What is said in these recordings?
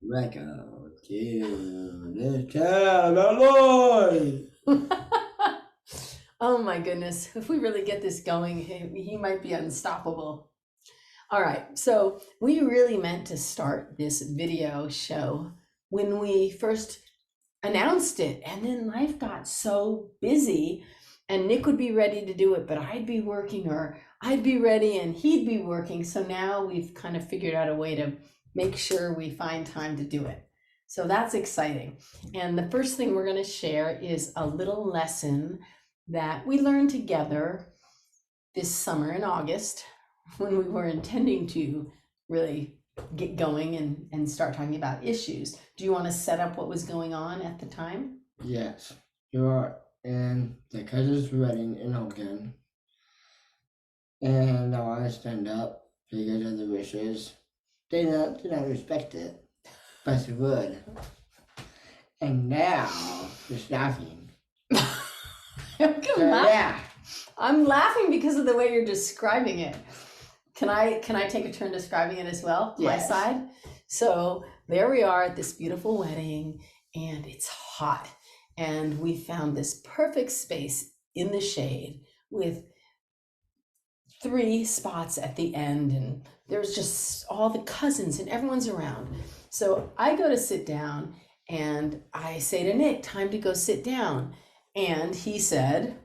Welcome to the Cannabinoid. Oh my goodness, if we really get this going, he might be unstoppable. All right, so we really meant to start this video show when we first announced it, and then life got so busy, and Nick would be ready to do it, but I'd be working, or I'd be ready and he'd be working. So now we've kind of figured out a way to make sure we find time to do it. So that's exciting. And the first thing we're going to share is a little lesson that we learned together this summer in August when we were intending to really get going and start talking about issues. Do you want to set up what was going on at the time? Yes, you are in the cousin's wedding in Hogan, and I want to stand up because of the wishes. They did not respect it, but they would. And now they're laughing. Yeah. I'm laughing because of the way you're describing it. Can I take a turn describing it as well? Yes. My side. So there we are at this beautiful wedding, and it's hot, and we found this perfect space in the shade with 3 spots at the end, and there's just all the cousins and everyone's around. So I go to sit down and I say to Nick, time to go sit down. And he said,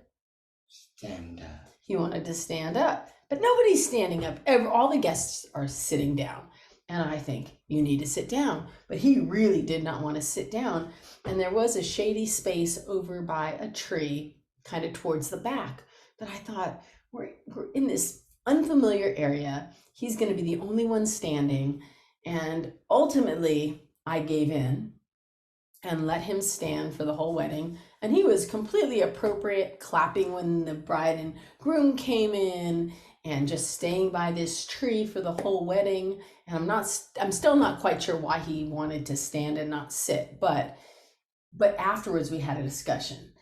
Stand up. he wanted to stand up, but nobody's standing up. All the guests are sitting down. And I think, you need to sit down. But he really did not want to sit down. And there was a shady space over by a tree, kind of towards the back. But I thought, we're in this unfamiliar area. He's going to be the only one standing. And ultimately, I gave in and let him stand for the whole wedding. And he was completely appropriate, clapping when the bride and groom came in, and just staying by this tree for the whole wedding. And I'm still not quite sure why he wanted to stand and not sit, but afterwards we had a discussion.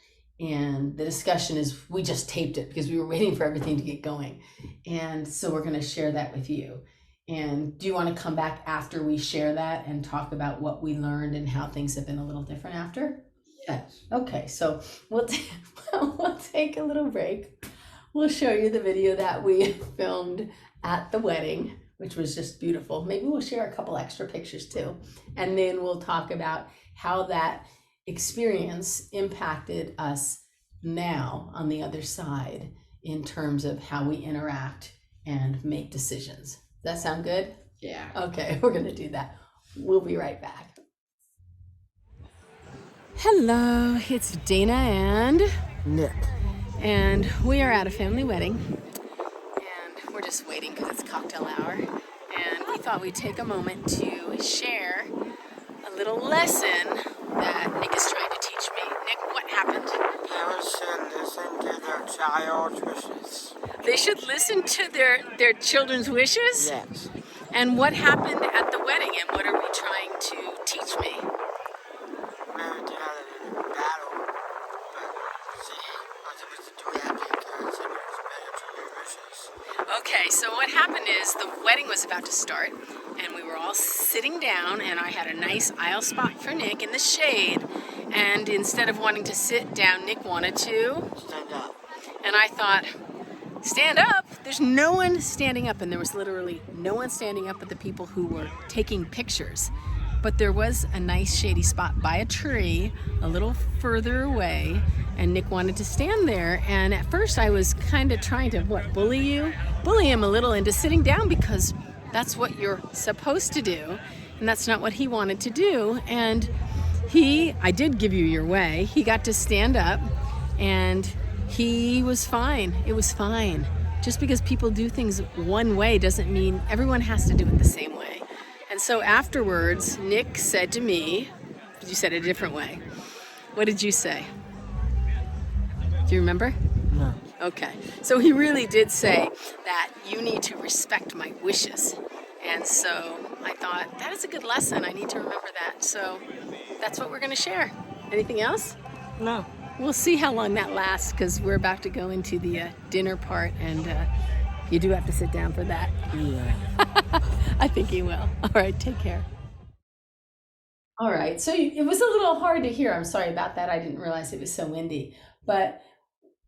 And the discussion is, we just taped it because we were waiting for everything to get going. And so we're going to share that with you. And do you want to come back after we share that and talk about what we learned and how things have been a little different after? Yes. Okay, so we'll take a little break. We'll show you the video that we filmed at the wedding, which was just beautiful. Maybe we'll share a couple extra pictures too. And then we'll talk about how that experience impacted us now on the other side in terms of how we interact and make decisions. Does that sound good? Yeah. Okay, we're going to do that. We'll be right back. Hello, it's Dana and Nick. And we are at a family wedding, and we're just waiting because it's cocktail hour. And we thought we'd take a moment to share a little lesson that Nick is trying to teach me. Nick, what happened? Parents should listen to their child's wishes. They should listen to their children's wishes? Yes. And what happened at the wedding, and what are we trying to teach me? We're together in a battle, but see, I'm supposed to do that because it is better to your wishes. Okay, so what happened is the wedding was about to start, and we were all sitting down, and I had a nice aisle spot for Nick in the shade, and instead of wanting to sit down, Nick wanted to Stand up. And I thought, stand up? There's no one standing up, and there was literally no one standing up but the people who were taking pictures. But there was a nice shady spot by a tree a little further away, and Nick wanted to stand there. And at first I was kind of trying to, bully him a little into sitting down, because that's what you're supposed to do. And that's not what he wanted to do. And I did give you your way. He got to stand up, and he was fine. It was fine. Just because people do things one way doesn't mean everyone has to do it the same way. And so afterwards, Nick said to me, you said it a different way. What did you say? Do you remember? No. Okay. So he really did say that you need to respect my wishes. And so I thought, that is a good lesson. I need to remember that. So that's what we're going to share. Anything else? No. We'll see how long that lasts, because we're about to go into the dinner part, and you do have to sit down for that. Yeah. I think you will. All right, take care. All right. So it was a little hard to hear. I'm sorry about that. I didn't realize it was so windy. But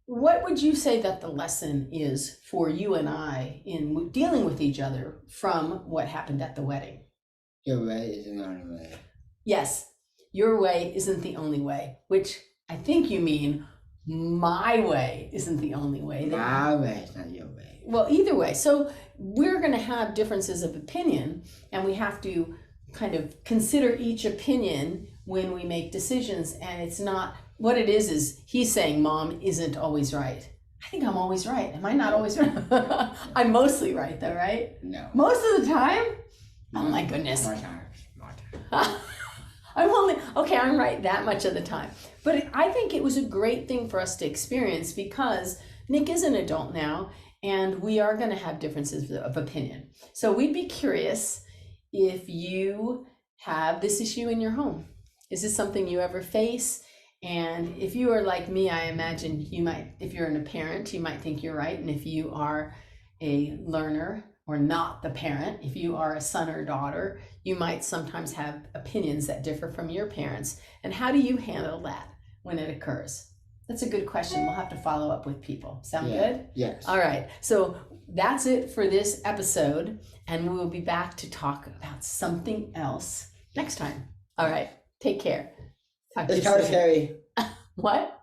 what would you say that the lesson is for you and I in dealing with each other from what happened at the wedding? Your way is the only way. Yes, your way isn't the only way, which I think you mean my way isn't the only way. My way is not your way. Well, either way. So we're going to have differences of opinion, and we have to kind of consider each opinion when we make decisions. And it's not what it is he's saying mom isn't always right. I think I'm always right. Am I not always right? I'm mostly right though, right? No. Most of the time? Oh my goodness. More times. More times. I'm right that much of the time. But I think it was a great thing for us to experience because Nick is an adult now and we are going to have differences of opinion. So we'd be curious if you have this issue in your home. Is this something you ever face? And if you are like me, I imagine you might, if you're a parent, you might think you're right. And if you are a learner or not the parent, if you are a son or daughter, you might sometimes have opinions that differ from your parents. And how do you handle that when it occurs? That's a good question. We'll have to follow up with people. Sound good? Yes. All right. So that's it for this episode. And we will be back to talk about something else next time. All right. Take care. Talk to It's you kind of soon. scary. What?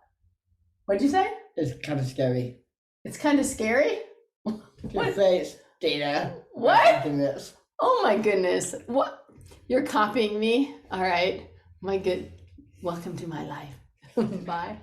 What'd you say? It's kind of scary. It's kind of scary? Your What? face, Dana. What? I'm this. Oh my goodness. What? You're copying me? All right. My good. Welcome to my life. Bye.